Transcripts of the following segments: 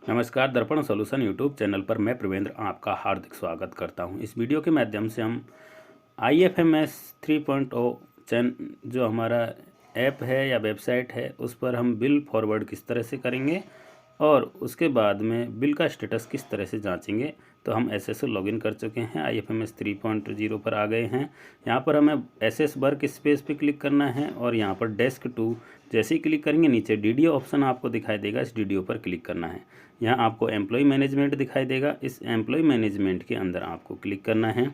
नमस्कार, दर्पण solution YouTube channel पर मैं प्रवेंद्र आपका हार्दिक स्वागत करता हूं। इस वीडियो के माध्यम से हम IFMS 3.0 चैन जो हमारा ऐप है या वेबसाइट है उस पर हम बिल फॉरवर्ड किस तरह से करेंगे और उसके बाद में बिल का स्टेटस किस तरह से जांचेंगे। तो हम SSO लॉगिन कर चुके हैं, IFMS 3.0 पर आ गए हैं। यहाँ पर हमें SS वर्क स्पेस पे क्लिक करना है और यहाँ पर डेस्क टू जैसे ही क्लिक करेंगे नीचे DDO ऑप्शन आपको दिखाई देगा, इस DDO पर क्लिक करना है। यहाँ आपको एम्प्लॉय मैनेजमेंट दिखाई देगा, इस एम्प्लॉय मैनेजमेंट के अंदर आपको क्लिक करना है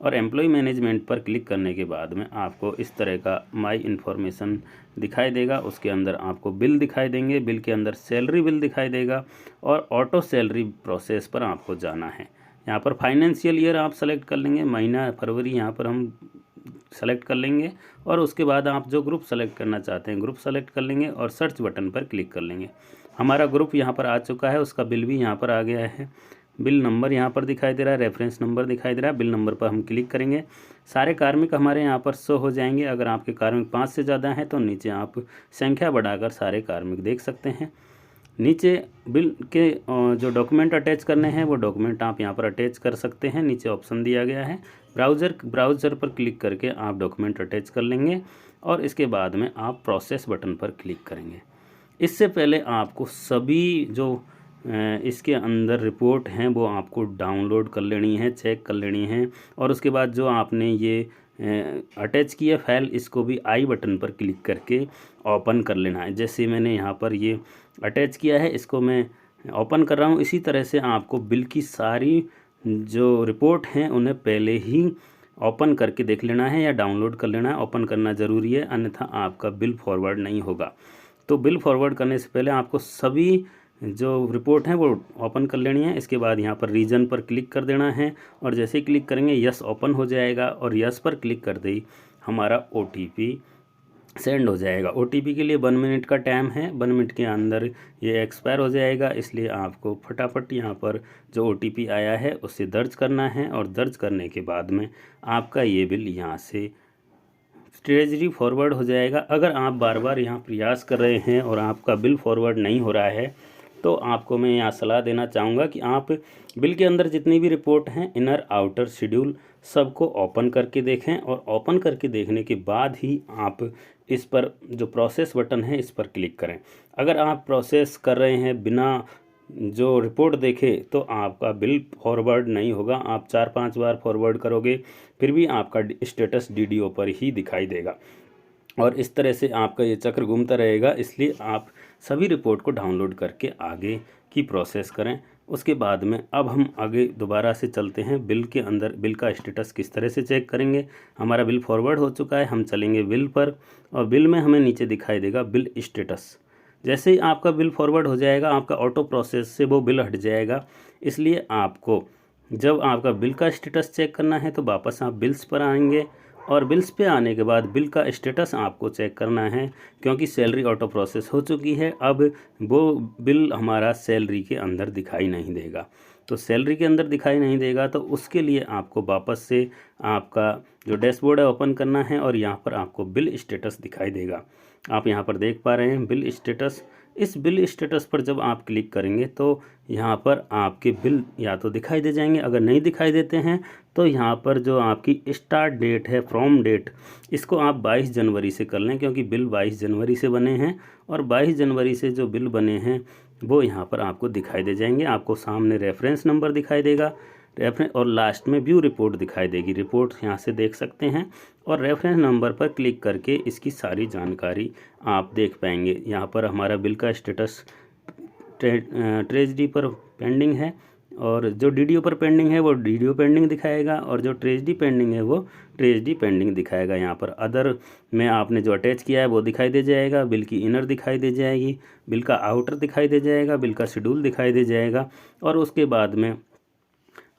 और एम्प्लॉय मैनेजमेंट पर क्लिक करने के बाद में आपको इस तरह का माई इन्फॉर्मेशन दिखाई देगा। उसके अंदर आपको बिल दिखाई देंगे, बिल के अंदर सैलरी बिल दिखाई देगा और ऑटो सैलरी प्रोसेस पर आपको जाना है। यहाँ पर फाइनेंशियल ईयर आप सेलेक्ट कर लेंगे, महीना फरवरी यहाँ पर हम सेलेक्ट कर लेंगे और उसके बाद आप जो ग्रुप सेलेक्ट करना चाहते हैं ग्रुप सेलेक्ट कर लेंगे और सर्च बटन पर क्लिक कर लेंगे। हमारा ग्रुप यहाँ पर आ चुका है, उसका बिल भी यहाँ पर आ गया है। बिल नंबर यहाँ पर दिखाई दे रहा है, रेफरेंस नंबर दिखाई दे रहा है। बिल नंबर पर हम क्लिक करेंगे, सारे कार्मिक हमारे यहाँ पर शो हो जाएंगे। अगर आपके कार्मिक 5 से ज़्यादा हैं तो नीचे आप संख्या बढ़ाकर सारे कार्मिक देख सकते हैं। नीचे बिल के जो डॉक्यूमेंट अटैच करने हैं वो डॉक्यूमेंट आप यहाँ पर अटैच कर सकते हैं। नीचे ऑप्शन दिया गया है, ब्राउज़र पर क्लिक करके आप डॉक्यूमेंट अटैच कर लेंगे और इसके बाद में आप प्रोसेस बटन पर क्लिक करेंगे। इससे पहले आपको सभी जो इसके अंदर रिपोर्ट हैं वो आपको डाउनलोड कर लेनी है, चेक कर लेनी है और उसके बाद जो आपने ये अटैच किया फाइल इसको भी आई बटन पर क्लिक करके ओपन कर लेना है। जैसे मैंने यहाँ पर ये अटैच किया है इसको मैं ओपन कर रहा हूँ। इसी तरह से आपको बिल की सारी जो रिपोर्ट हैं उन्हें पहले ही ओपन करके देख लेना है या डाउनलोड कर लेना है। ओपन करना ज़रूरी है, अन्यथा आपका बिल फॉरवर्ड नहीं होगा। तो बिल फॉरवर्ड करने से पहले आपको सभी जो रिपोर्ट हैं वो ओपन कर लेनी है। इसके बाद यहाँ पर रीजन पर क्लिक कर देना है और जैसे ही क्लिक करेंगे यस ओपन हो जाएगा और यस पर क्लिक करते ही हमारा OTP सेंड हो जाएगा। OTP के लिए 1 मिनट का टाइम है, 1 मिनट के अंदर ये एक्सपायर हो जाएगा। इसलिए आपको फटाफट यहाँ पर जो OTP आया है उसे दर्ज करना है और दर्ज करने के बाद में आपका ये बिल यहाँ से ट्रेजरी फॉरवर्ड हो जाएगा। अगर आप बार बार यहाँ प्रयास कर रहे हैं और आपका बिल फॉरवर्ड नहीं हो रहा है तो आपको मैं यहाँ सलाह देना चाहूँगा कि आप बिल के अंदर जितनी भी रिपोर्ट हैं इनर आउटर शेड्यूल सबको ओपन करके देखें और ओपन करके देखने के बाद ही आप इस पर जो प्रोसेस बटन है इस पर क्लिक करें। अगर आप प्रोसेस कर रहे हैं बिना जो रिपोर्ट देखे तो आपका बिल फॉरवर्ड नहीं होगा। आप 4-5 बार फॉरवर्ड करोगे फिर भी आपका स्टेटस DDO पर ही दिखाई देगा और इस तरह से आपका ये चक्र घूमता रहेगा। इसलिए आप सभी रिपोर्ट को डाउनलोड करके आगे की प्रोसेस करें। उसके बाद में अब हम आगे दोबारा से चलते हैं। बिल के अंदर बिल का स्टेटस किस तरह से चेक करेंगे। हमारा बिल फॉरवर्ड हो चुका है, हम चलेंगे बिल पर और बिल में हमें नीचे दिखाई देगा बिल स्टेटस। जैसे ही आपका बिल फॉरवर्ड हो जाएगा आपका ऑटो प्रोसेस से वो बिल हट जाएगा। इसलिए आपको जब आपका बिल का स्टेटस चेक करना है तो वापस आप बिल्स पर आएंगे और बिल्स पे आने के बाद बिल का स्टेटस आपको चेक करना है क्योंकि सैलरी ऑटो प्रोसेस हो चुकी है। अब वो बिल हमारा सैलरी के अंदर दिखाई नहीं देगा। तो सैलरी के अंदर दिखाई नहीं देगा तो उसके लिए आपको वापस से आपका जो डैशबोर्ड है ओपन करना है और यहाँ पर आपको बिल स्टेटस दिखाई देगा। आप यहाँ पर देख पा रहे हैं बिल स्टेटस। इस बिल स्टेटस पर जब आप क्लिक करेंगे तो यहाँ पर आपके बिल या तो दिखाई दे जाएंगे, अगर नहीं दिखाई देते हैं तो यहाँ पर जो आपकी स्टार्ट डेट है फ्रॉम डेट इसको आप 22 जनवरी से कर लें क्योंकि बिल 22 जनवरी से बने हैं और 22 जनवरी से जो बिल बने हैं वो यहाँ पर आपको दिखाई दे जाएंगे। आपको सामने रेफरेंस नंबर दिखाई देगा, रेफरेंस और लास्ट में व्यू रिपोर्ट दिखाई देगी। रिपोर्ट यहाँ से देख सकते हैं और रेफरेंस नंबर पर क्लिक करके इसकी सारी जानकारी आप देख पाएंगे। यहाँ पर हमारा बिल का स्टेटस ट्रेजडी पर पेंडिंग है और जो DDO पर पेंडिंग है वो DDO पेंडिंग दिखाएगा और जो ट्रेजडी पेंडिंग है वो ट्रेजडी पेंडिंग दिखाएगा। यहाँ पर अदर में आपने जो अटैच किया है वो दिखाई दे जाएगा, बिल की इनर दिखाई दे जाएगी, बिल का आउटर दिखाई दे जाएगा, बिल का शेड्यूल दिखाई दे जाएगा और उसके बाद में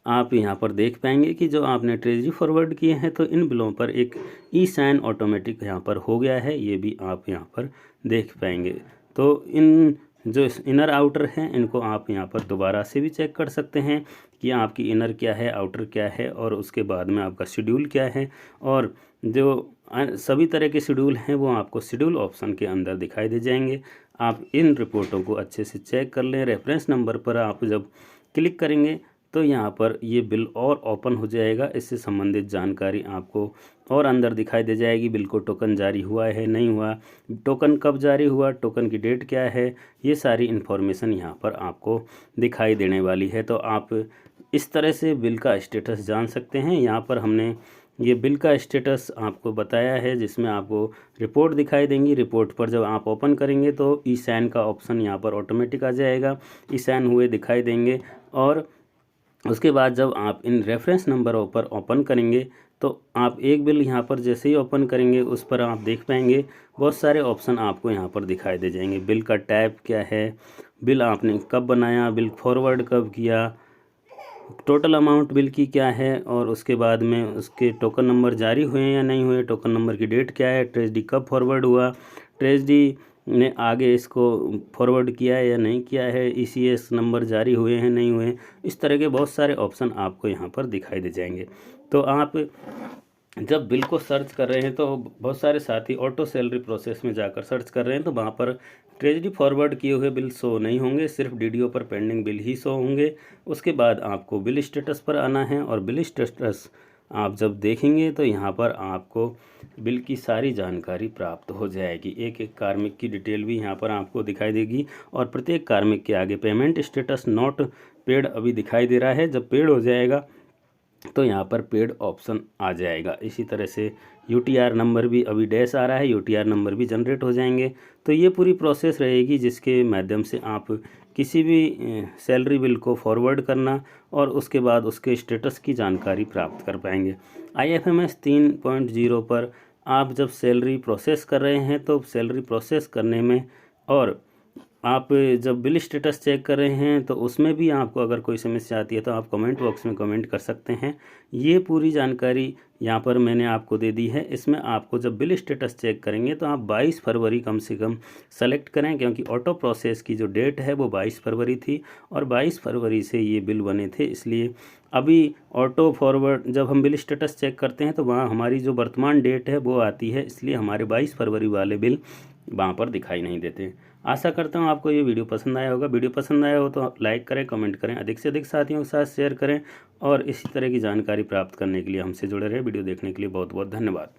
आप यहाँ पर देख पाएंगे कि जो आपने ट्रेजरी फॉरवर्ड किए हैं तो इन बिलों पर एक ई-साइन ऑटोमेटिक यहाँ पर हो गया है, ये भी आप यहाँ पर देख पाएंगे। तो इन जो इनर आउटर हैं इनको आप यहाँ पर दोबारा से भी चेक कर सकते हैं कि आपकी इनर क्या है, आउटर क्या है और उसके बाद में आपका शेड्यूल क्या है और जो सभी तरह के शेड्यूल हैं वो आपको शेड्यूल ऑप्शन के अंदर दिखाई दे जाएंगे। आप इन रिपोर्टों को अच्छे से चेक कर लें। रेफरेंस नंबर पर आप जब क्लिक करेंगे तो यहाँ पर ये बिल और ओपन हो जाएगा। इससे संबंधित जानकारी आपको और अंदर दिखाई दे जाएगी। बिल को टोकन जारी हुआ है, नहीं हुआ, टोकन कब जारी हुआ, टोकन की डेट क्या है, ये सारी इन्फॉर्मेशन यहाँ पर आपको दिखाई देने वाली है। तो आप इस तरह से बिल का स्टेटस जान सकते हैं। यहाँ पर हमने ये बिल का स्टेटस आपको बताया है, जिसमें आपको रिपोर्ट दिखाई देंगी। रिपोर्ट पर जब आप ओपन करेंगे तो ई साइन का ऑप्शन यहाँ पर ऑटोमेटिक आ जाएगा, ई साइन हुए दिखाई देंगे। और उसके बाद जब आप इन रेफरेंस नंबरों पर ओपन करेंगे तो आप एक बिल यहाँ पर जैसे ही ओपन करेंगे उस पर आप देख पाएंगे बहुत सारे ऑप्शन आपको यहाँ पर दिखाई दे जाएंगे। बिल का टाइप क्या है, बिल आपने कब बनाया, बिल फॉरवर्ड कब किया, टोटल अमाउंट बिल की क्या है, और उसके बाद में उसके टोकन नंबर जारी हुए हैं या नहीं हुए, टोकन नंबर की डेट क्या है, ट्रेजडी कब फॉरवर्ड हुआ, ट्रेजडी ने आगे इसको फॉरवर्ड किया है या नहीं किया है, ईसीएस नंबर जारी हुए हैं नहीं हुए। इस तरह के बहुत सारे ऑप्शन आपको यहाँ पर दिखाई दे जाएंगे। तो आप जब बिल को सर्च कर रहे हैं तो बहुत सारे साथी ऑटो सैलरी प्रोसेस में जाकर सर्च कर रहे हैं तो वहाँ पर ट्रेजडी फॉरवर्ड किए हुए बिल शो नहीं होंगे, सिर्फ डीडीओ पर पेंडिंग बिल ही शो होंगे। उसके बाद आपको बिल स्टेटस पर आना है और बिल स्टेटस आप जब देखेंगे तो यहाँ पर आपको बिल की सारी जानकारी प्राप्त हो जाएगी। एक एक कार्मिक की डिटेल भी यहाँ पर आपको दिखाई देगी और प्रत्येक कार्मिक के आगे पेमेंट स्टेटस नॉट पेड अभी दिखाई दे रहा है। जब पेड हो जाएगा तो यहाँ पर पेड ऑप्शन आ जाएगा। इसी तरह से यूटीआर नंबर भी अभी डैश आ रहा है, यूटीआर नंबर भी जनरेट हो जाएंगे। तो ये पूरी प्रोसेस रहेगी जिसके माध्यम से आप किसी भी सैलरी बिल को फॉरवर्ड करना और उसके बाद उसके स्टेटस की जानकारी प्राप्त कर पाएंगे। IFMS 3.0 पर आप जब सैलरी प्रोसेस कर रहे हैं तो सैलरी प्रोसेस करने में और आप जब बिल स्टेटस चेक कर रहे हैं तो उसमें भी आपको अगर कोई समस्या आती है तो आप कमेंट बॉक्स में कमेंट कर सकते हैं। ये पूरी जानकारी यहाँ पर मैंने आपको दे दी है। इसमें आपको जब बिल स्टेटस चेक करेंगे तो आप 22 फरवरी कम से कम सेलेक्ट करें, क्योंकि ऑटो प्रोसेस की जो डेट है वो 22 फरवरी थी और 22 फरवरी से ये बिल बने थे। इसलिए अभी ऑटो फॉरवर्ड जब हम बिल स्टेटस चेक करते हैं तो वहाँ हमारी जो वर्तमान डेट है वो आती है, इसलिए हमारे 22 फरवरी वाले बिल वहाँ पर दिखाई नहीं देते। आशा करता हूँ आपको ये वीडियो पसंद आया होगा। वीडियो पसंद आया हो तो लाइक करें, कमेंट करें, अधिक से अधिक साथियों के साथ शेयर करें और इसी तरह की जानकारी प्राप्त करने के लिए हमसे जुड़े रहें। वीडियो देखने के लिए बहुत बहुत धन्यवाद।